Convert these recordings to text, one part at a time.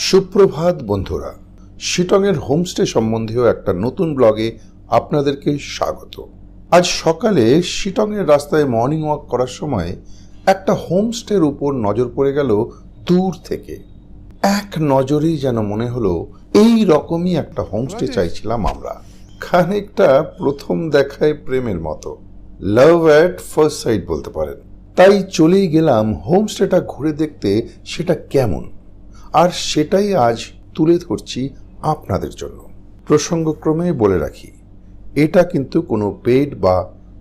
সুপ্রভাত বন্ধুরা, শিটংয়ের হোমস্টে সম্বন্ধীয় একটা নতুন ব্লগে আপনাদেরকে স্বাগত। আজ সকালে শিটংয়ের রাস্তায় মর্নিং ওয়াক করার সময় একটা হোমস্টের উপর নজর পড়ে গেল দূর থেকে। এক নজরেই যেন মনে হলো এই রকমই একটা হোমস্টে চাইছিলাম আমরা। খানিকটা প্রথম দেখায় প্রেমের মতো, লাভ অ্যাট ফার্স্ট সাইট বলতে পারেন। তাই চলেই গেলাম হোমস্টেটা ঘুরে দেখতে সেটা কেমন, আর সেটাই আজ তুলে ধরছি আপনাদের জন্য। প্রসঙ্গক্রমে বলে রাখি, এটা কিন্তু কোনো পেইড বা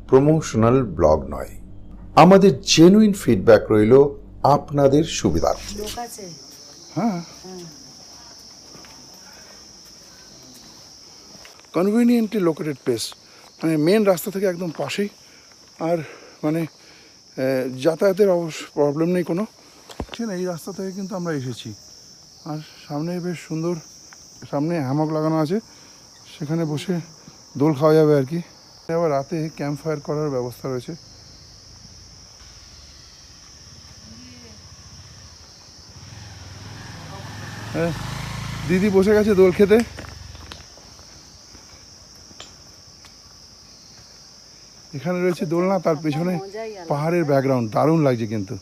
প্রমোশনাল ব্লগ নয়। আমাদের জেনুইন ফিডব্যাক রইল আপনাদের সুবিধার্থে। হ্যাঁ, কনভিনিয়েন্টলি লোকেটেড প্লেস, মানে মেন রাস্তা থেকে একদম পাশেই, আর মানে যাতায়াতের প্রবলেম নেই কোনো। ঠিক না, এই রাস্তা থেকে কিন্তু আমরা এসেছি, আর সামনে বেশ সুন্দর, সামনে হ্যামক লাগানো আছে, সেখানে বসে দোল খাওয়া যাবে আর কি। আবার রাতে ক্যাম্প ফায়ার করার ব্যবস্থা রয়েছে। হ্যাঁ, দিদি বসে গেছে দোল খেতে। এখানে রয়েছে দোলনা, তার পেছনে পাহাড়ের ব্যাকগ্রাউন্ড, দারুণ লাগছে কিন্তু।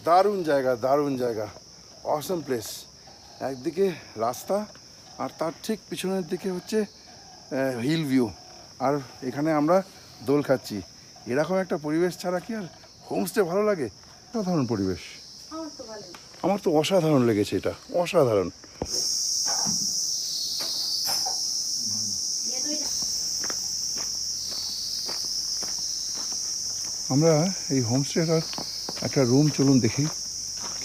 দারুণ জায়গা, দারুণ জায়গা, অসম প্লেস। একদিকে রাস্তা, আর তার ঠিক পিছনের দিকে হচ্ছে হিল ভিউ, আর এখানে আমরা দোল খাচ্ছি। এরকম একটা পরিবেশ ছাড়া কি আর হোমস্টে ভালো লাগে? অসাধারণ পরিবেশ, আমার তো অসাধারণ লেগেছে, এটা অসাধারণ। আমরা এই হোমস্টেটার একটা রুম চলুন দেখি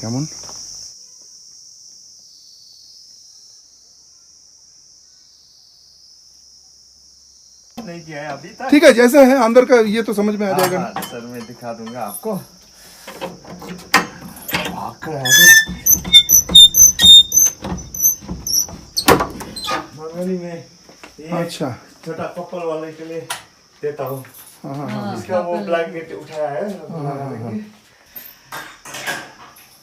কেমন। नहीं किया है अभी तक। ठीक है, जैसा है अंदर का ये तो समझ में आ जाएगा ना। सर मैं दिखा दूंगा आपको। नॉर्मली मैं अच्छा, छोटा कपल वाले के लिए देता हूँ। हाँ, इसका वो ब्लैंकेट उठाया है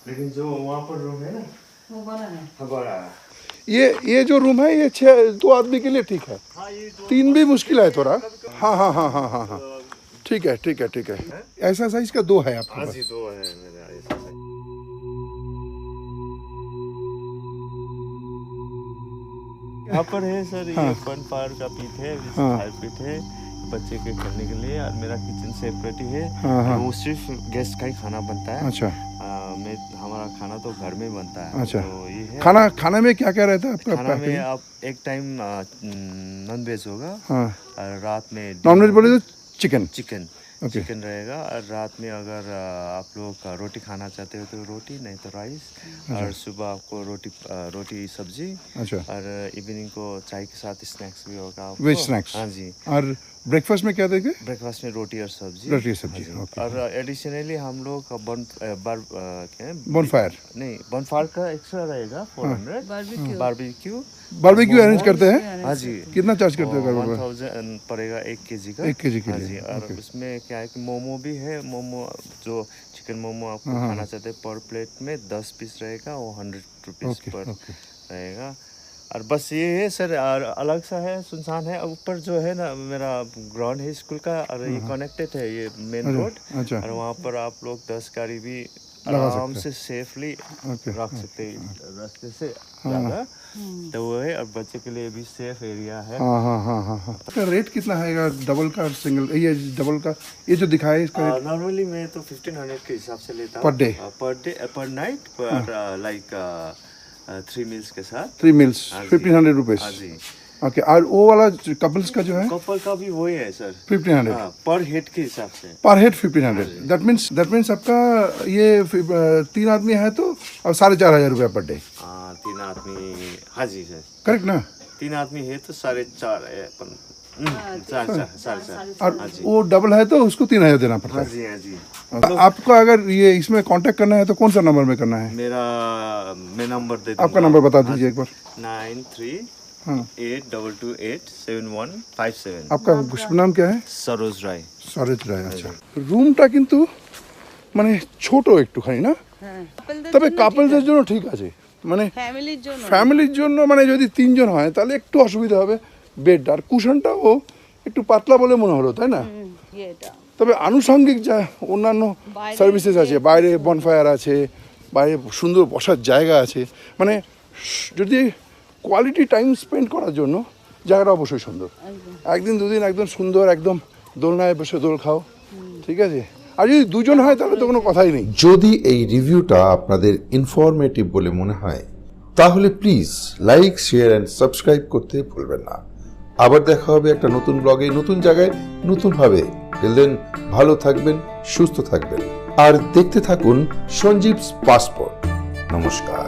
लेकिन जो वहाँ पर रूम है ना वो बड़ा है। हाँ, बड़ा है। ये जो रूम है ये 2 आदमी के लिए ठीक है, 3 भी मुश्किल है थोड़ा। हाँ हाँ हाँ हाँ हाँ हाँ, ठीक है ठीक है ठीक है। ऐसा साइज का 2 है आपके हाँ पास? जी, दो है मेरे ऐसा है। यहाँ पर है सर, ये फन फायर का पीठ है, फायर पीठ है बच्चे के खेलने के लिए, और मेरा किचन सेपरेट ही है। वो सिर्फ गेस्ट का ही खाना बनता है। अच्छा, मैं हमारा खाना तो घर में बनता है। अच्छा। तो ये है खाना में क्या क्या रहता है आपका? खाना में आप एक टाइम नॉन वेज होगा, हाँ, और रात में नॉन वेज बोले तो चिकन। Chicken okay. चिकन रहेगा, और रात में अगर आप लोग रोटी खाना चाहते हो तो रोटी, नहीं तो राइस, और सुबह आपको रोटी सब्जी, अच्छा, और इवनिंग को चाय के साथ स्नैक्स भी होगा आपको। Veg snacks. हाँ जी। और ब्रेकफास्ट में क्या देंगे? ब्रेकफास्ट में रोटी और सब्जी। रोटी और सब्जी, हाँ जी। ओके। और एडिशनली हम लोग बोनफायर नहीं, बोनफायर का एक्स्ट्रा रहेगा 400। बारबेक्यू बारबेक्यू अरेंज करते हैं? हाँ जी। कितना चार्ज करते हैं? 1000 पड़ेगा 1 केजी का। 1 केजी के हाँ लिए, जी। और ओके। उसमें क्या है कि मोमो भी है। मोमो जो चिकन मोमो आपको खाना चाहते हैं, पर प्लेट में 10 पीस रहेगा, वो 100 रुपीज़ ओके, पर ओके। रहेगा। और बस ये है सर, और अलग सा है, सुनसान है। ऊपर जो है ना मेरा ग्राउंड है स्कूल का, और ये कनेक्टेड है, ये मेन रोड। अच्छा, और वहाँ पर आप लोग 10 गाड़ी भी लगा आराम सकते से सेफली ओके, रख सकते हैं रास्ते से ज़्यादा। तो वो है, और बच्चे के लिए भी सेफ एरिया है। हाँ हाँ हाँ हाँ हाँ। इसका रेट कितना है डबल का, सिंगल? ये डबल का, ये जो दिखाया है इसका रेट? नॉर्मली मैं तो 1500 के हिसाब से लेता हूँ पर डे, पर नाइट, पर लाइक 3 मील्स के साथ 3 मील्स, हाँ जी। 1500 रुपीज। हाँ जी। ओके, और वो वाला कपल्स का जो है कपल का भी वही है सर, 1500 पर हेड के हिसाब से। पर हेड 1500। दैट मीन्स आपका ये 3 आदमी है तो अब 4500 रुपया पर डे। 3 आदमी, हाँ जी सर, करेक्ट ना? 3 आदमी है तो 4.5 है अपन और वो डबल है तो उसको 3,000 देना पड़ता है। जी हाँ जी। आपको अगर ये इसमें कांटेक्ट करना है तो कौन सा नंबर में करना है? मैं नंबर दे आपका नंबर बता दीजिए एक बार। 9381217157। आपका शुभ नाम क्या है? सरोज राय। সরেজ রায়। আচ্ছা, রুমটা কিন্তু মানে ছোট একটুখানি না, তবে কাপলদের জন্য ঠিক আছে, মানে ফ্যামিলির জন্য মানে যদি 3 জন হয় তাহলে একটু অসুবিধা হবে। বেড আর কুশনটাও একটু পাতলা বলে মনে হলো, তাই না? তবে আনুষঙ্গিক যা অন্যান্য সার্ভিসেস আছে, বাইরে বনফায়ার আছে, বাইরে সুন্দর বসার জায়গা আছে, মানে যদি কোয়ালিটি টাইম স্পেন্ড করার জন্য জায়গাটা অবশ্যই সুন্দর। একদিন দুদিন একদম সুন্দর, একদম দোলনায় বসে দোল খাও, ঠিক আছে। আর যদি 2 জন হয় তাহলে তো কোনো কথাই নেই। যদি এই রিভিউটা আপনাদের ইনফরমেটিভ বলে মনে হয় তাহলে please like, share and subscribe করতে ভুলবেন না। আবার দেখা হবে একটা নতুন ব্লগে, নতুন জায়গায়, নতুনভাবে। টিল দেন ভালো থাকবেন, সুস্থ থাকবেন আর দেখতে থাকুন সঞ্জীবস পাসপোর্ট। নমস্কার।